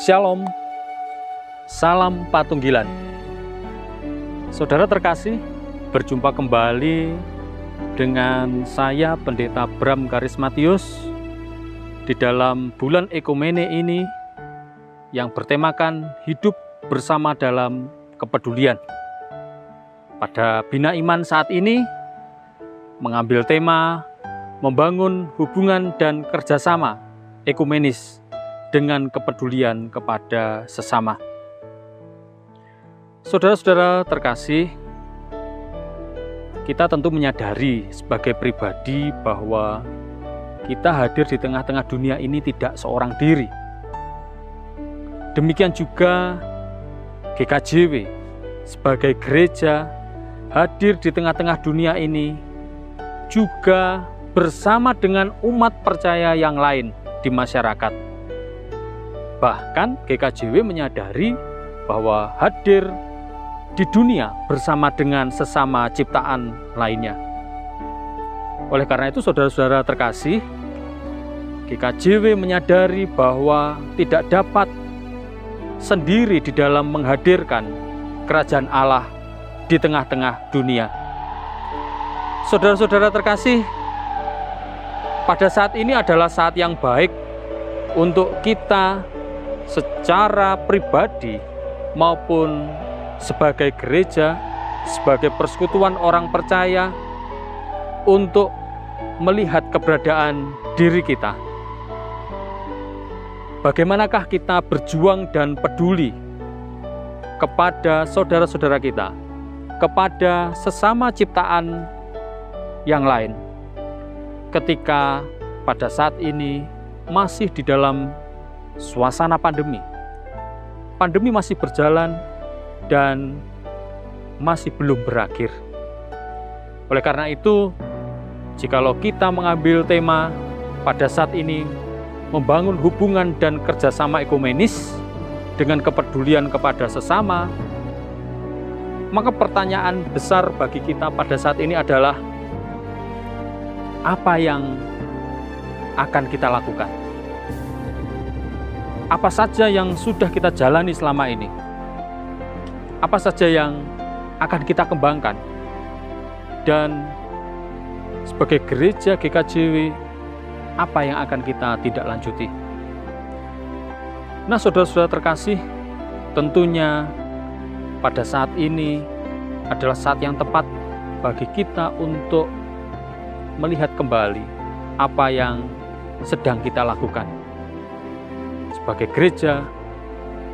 Shalom, salam Patunggilan. Saudara terkasih, berjumpa kembali dengan saya Pendeta Bram Karismatius di dalam bulan Ekumene ini yang bertemakan hidup bersama dalam kepedulian. Pada Bina Iman saat ini mengambil tema membangun hubungan dan kerjasama ekumenis dengan kepedulian kepada sesama. Saudara-saudara terkasih, kita tentu menyadari sebagai pribadi bahwa kita hadir di tengah-tengah dunia ini tidak seorang diri. Demikian juga GKJW sebagai gereja hadir di tengah-tengah dunia ini juga bersama dengan umat percaya yang lain di masyarakat. Bahkan GKJW menyadari bahwa hadir di dunia bersama dengan sesama ciptaan lainnya. Oleh karena itu, saudara-saudara terkasih, GKJW menyadari bahwa tidak dapat sendiri di dalam menghadirkan kerajaan Allah di tengah-tengah dunia. Saudara-saudara terkasih, pada saat ini adalah saat yang baik untuk kita secara pribadi maupun sebagai gereja, sebagai persekutuan orang percaya, untuk melihat keberadaan diri kita. Bagaimanakah kita berjuang dan peduli kepada saudara-saudara kita, kepada sesama ciptaan yang lain, ketika pada saat ini masih di dalam suasana pandemi. Pandemi masih berjalan dan masih belum berakhir. Oleh karena itu, jikalau kita mengambil tema pada saat ini membangun hubungan dan kerjasama ekumenis dengan kepedulian kepada sesama, maka pertanyaan besar bagi kita pada saat ini adalah apa yang akan kita lakukan? Apa saja yang sudah kita jalani selama ini? Apa saja yang akan kita kembangkan? Dan sebagai gereja GKJW, apa yang akan kita tidak lanjuti? Nah, saudara-saudara terkasih, tentunya pada saat ini adalah saat yang tepat bagi kita untuk melihat kembali apa yang sedang kita lakukan. Sebagai gereja,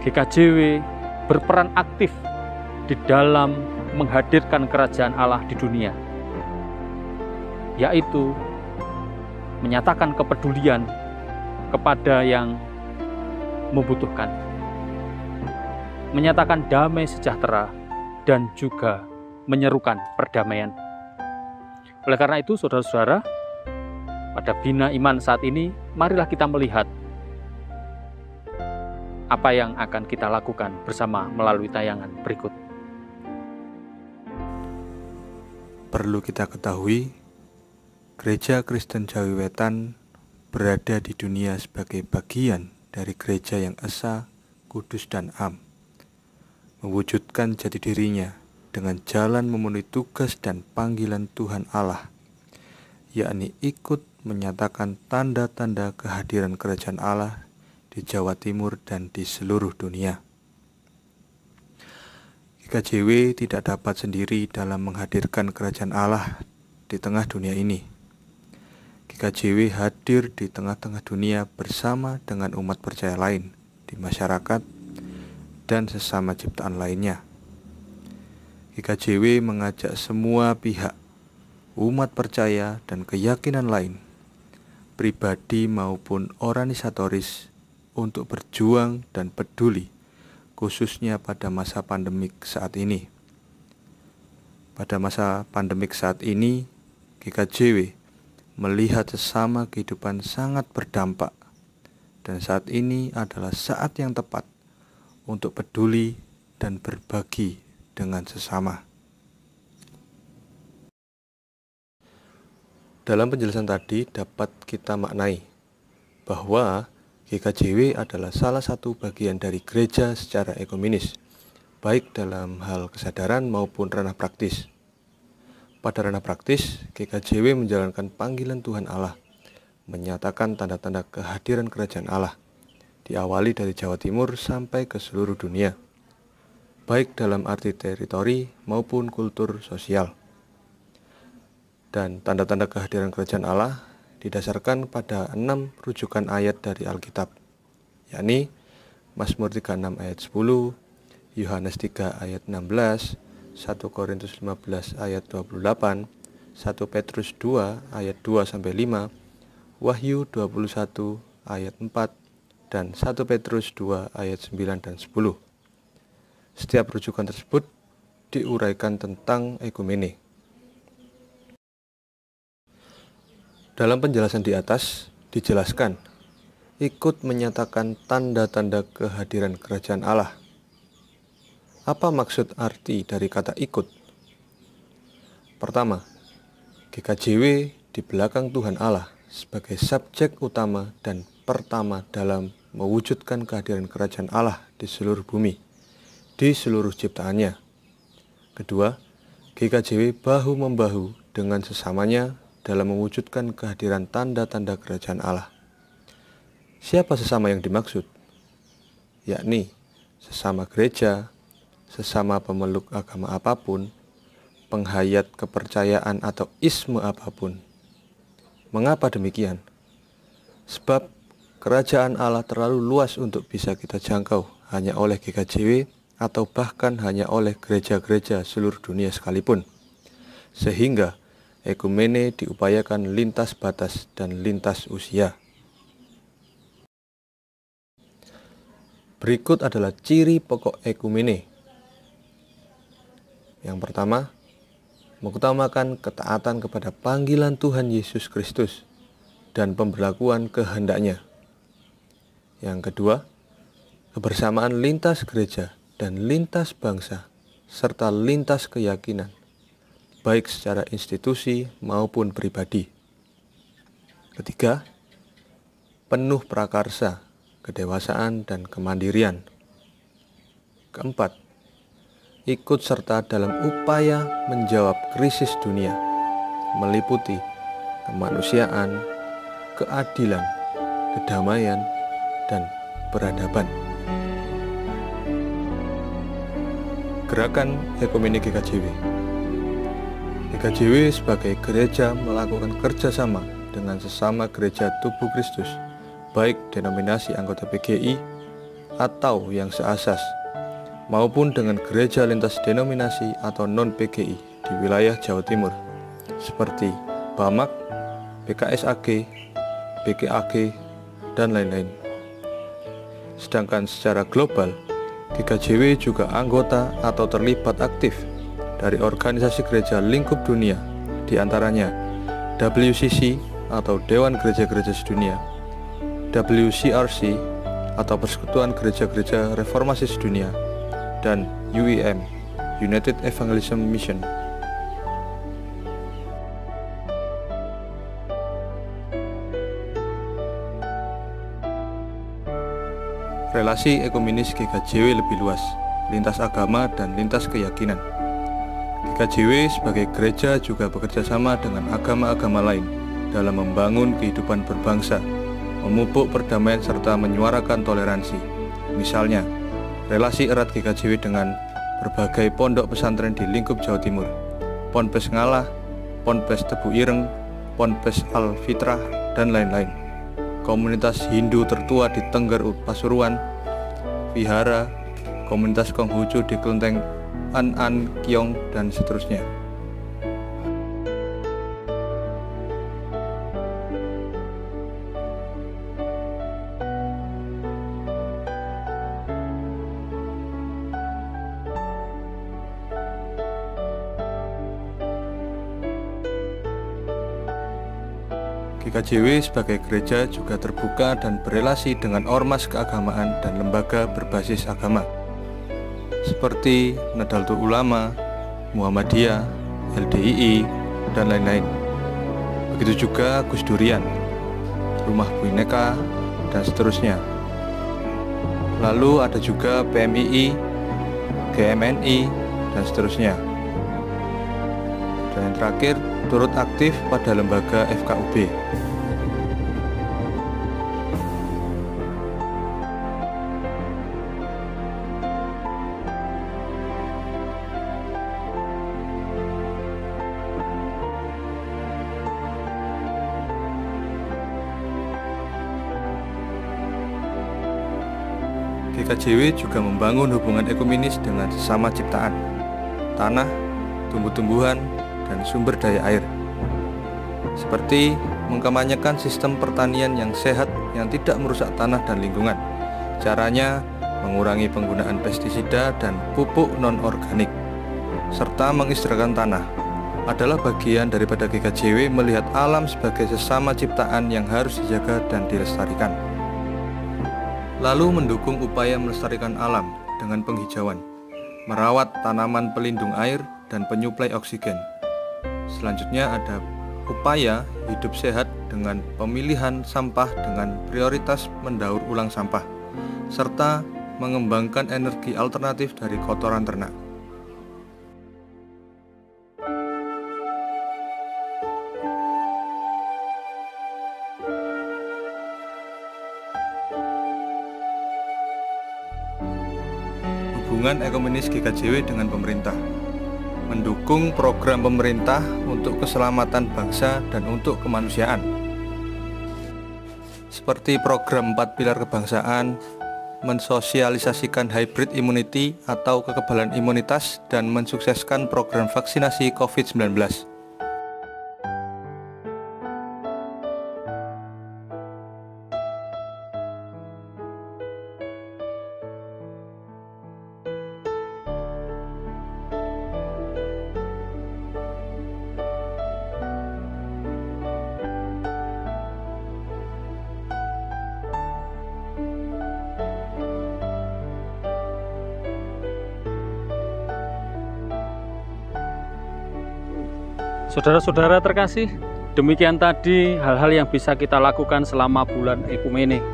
GKJW berperan aktif di dalam menghadirkan kerajaan Allah di dunia, yaitu menyatakan kepedulian kepada yang membutuhkan, menyatakan damai sejahtera, dan juga menyerukan perdamaian. Oleh karena itu, saudara-saudara, pada Bina Iman saat ini, marilah kita melihat apa yang akan kita lakukan bersama melalui tayangan berikut. Perlu kita ketahui, Gereja Kristen Jawi Wetan berada di dunia sebagai bagian dari gereja yang esa, kudus, dan am, mewujudkan jati dirinya dengan jalan memenuhi tugas dan panggilan Tuhan Allah, yakni ikut menyatakan tanda-tanda kehadiran kerajaan Allah di Jawa Timur dan di seluruh dunia. GKJW tidak dapat sendiri dalam menghadirkan kerajaan Allah di tengah dunia ini. GKJW hadir di tengah-tengah dunia bersama dengan umat percaya lain di masyarakat dan sesama ciptaan lainnya. GKJW mengajak semua pihak, umat percaya dan keyakinan lain, pribadi maupun organisatoris, untuk berjuang dan peduli, khususnya pada masa pandemik saat ini. Pada masa pandemik saat ini, GKJW melihat sesama kehidupan sangat berdampak, dan saat ini adalah saat yang tepat untuk peduli dan berbagi dengan sesama. Dalam penjelasan tadi dapat kita maknai bahwa GKJW adalah salah satu bagian dari gereja secara ekumenis, baik dalam hal kesadaran maupun ranah praktis. Pada ranah praktis, GKJW menjalankan panggilan Tuhan Allah, menyatakan tanda-tanda kehadiran kerajaan Allah, diawali dari Jawa Timur sampai ke seluruh dunia, baik dalam arti teritori maupun kultur sosial. Dan tanda-tanda kehadiran kerajaan Allah didasarkan pada 6 rujukan ayat dari Alkitab, yakni Mazmur 36 ayat 10, Yohanes 3 ayat 16, 1 Korintus 15 ayat 28, 1 Petrus 2 ayat 2-5, Wahyu 21 ayat 4, dan 1 Petrus 2 ayat 9 dan 10. Setiap rujukan tersebut diuraikan tentang ekumene. Dalam penjelasan di atas dijelaskan, ikut menyatakan tanda-tanda kehadiran kerajaan Allah. Apa maksud arti dari kata ikut? Pertama, GKJW di belakang Tuhan Allah sebagai subjek utama dan pertama dalam mewujudkan kehadiran kerajaan Allah di seluruh bumi, di seluruh ciptaannya. Kedua, GKJW bahu-membahu dengan sesamanya dalam mewujudkan kehadiran tanda-tanda kerajaan Allah. Siapa sesama yang dimaksud? Yakni sesama gereja, sesama pemeluk agama apapun, penghayat kepercayaan atau isme apapun. Mengapa demikian? Sebab kerajaan Allah terlalu luas untuk bisa kita jangkau hanya oleh GKJW atau bahkan hanya oleh gereja-gereja seluruh dunia sekalipun. Sehingga ekumene diupayakan lintas batas dan lintas usia. Berikut adalah ciri pokok ekumene. Yang pertama, mengutamakan ketaatan kepada panggilan Tuhan Yesus Kristus dan pemberlakuan kehendaknya. Yang kedua, kebersamaan lintas gereja dan lintas bangsa serta lintas keyakinan, baik secara institusi maupun pribadi. Ketiga, penuh prakarsa, kedewasaan, dan kemandirian. Keempat, ikut serta dalam upaya menjawab krisis dunia, meliputi kemanusiaan, keadilan, kedamaian, dan peradaban. Gerakan Ekumene GKJW. GKJW sebagai gereja melakukan kerjasama dengan sesama gereja tubuh Kristus, baik denominasi anggota PGI atau yang seasas, maupun dengan gereja lintas denominasi atau non-PGI di wilayah Jawa Timur, seperti BAMAK, PKSAG, PKAG, dan lain-lain. Sedangkan secara global, GKJW juga anggota atau terlibat aktif dari organisasi gereja lingkup dunia, diantaranya WCC atau Dewan Gereja-Gereja Sedunia, WCRC atau Persekutuan Gereja-Gereja Reformasi Sedunia, dan UEM, United Evangelism Mission. Relasi ekumenis GKJW lebih luas, lintas agama dan lintas keyakinan. GKJW sebagai gereja juga bekerja sama dengan agama-agama lain dalam membangun kehidupan berbangsa, memupuk perdamaian serta menyuarakan toleransi. Misalnya, relasi erat GKJW dengan berbagai pondok pesantren di lingkup Jawa Timur, Ponpes Ngalah, Ponpes Tebu Ireng, Ponpes Al Fitrah, dan lain-lain. Komunitas Hindu tertua di Tengger Pasuruan, Vihara, komunitas Konghucu di Kelenteng An Kiong, dan seterusnya. GKJW sebagai gereja juga terbuka dan berelasi dengan ormas keagamaan dan lembaga berbasis agama seperti Nahdlatul Ulama, Muhammadiyah, LDII, dan lain-lain. Begitu juga Gus Durian, Rumah Bhinneka, dan seterusnya. Lalu ada juga PMII, GMNI, dan seterusnya. Dan yang terakhir, turut aktif pada lembaga FKUB. GKJW juga membangun hubungan ekumenis dengan sesama ciptaan, tanah, tumbuh-tumbuhan, dan sumber daya air. Seperti mengkampanyekan sistem pertanian yang sehat yang tidak merusak tanah dan lingkungan. Caranya mengurangi penggunaan pestisida dan pupuk non-organik, serta mengistighfarakan tanah. Adalah bagian daripada GKJW melihat alam sebagai sesama ciptaan yang harus dijaga dan dilestarikan. Lalu mendukung upaya melestarikan alam dengan penghijauan, merawat tanaman pelindung air dan penyuplai oksigen. Selanjutnya ada upaya hidup sehat dengan pemilihan sampah dengan prioritas mendaur ulang sampah, serta mengembangkan energi alternatif dari kotoran ternak. Hubungan ekumenis GKJW dengan pemerintah, mendukung program pemerintah untuk keselamatan bangsa dan untuk kemanusiaan, seperti program 4 pilar kebangsaan, mensosialisasikan hybrid immunity atau kekebalan imunitas, dan mensukseskan program vaksinasi COVID-19. Saudara-saudara terkasih, demikian tadi hal-hal yang bisa kita lakukan selama bulan ekumene.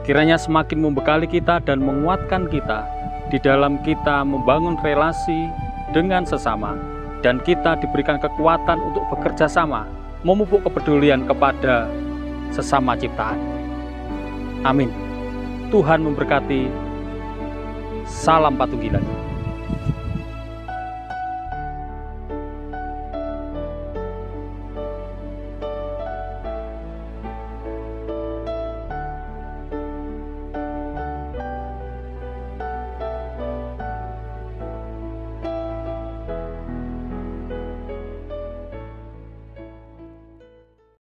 Kiranya semakin membekali kita dan menguatkan kita di dalam kita membangun relasi dengan sesama, dan kita diberikan kekuatan untuk bekerja sama, memupuk kepedulian kepada sesama ciptaan. Amin. Tuhan memberkati. Salam Patunggilan.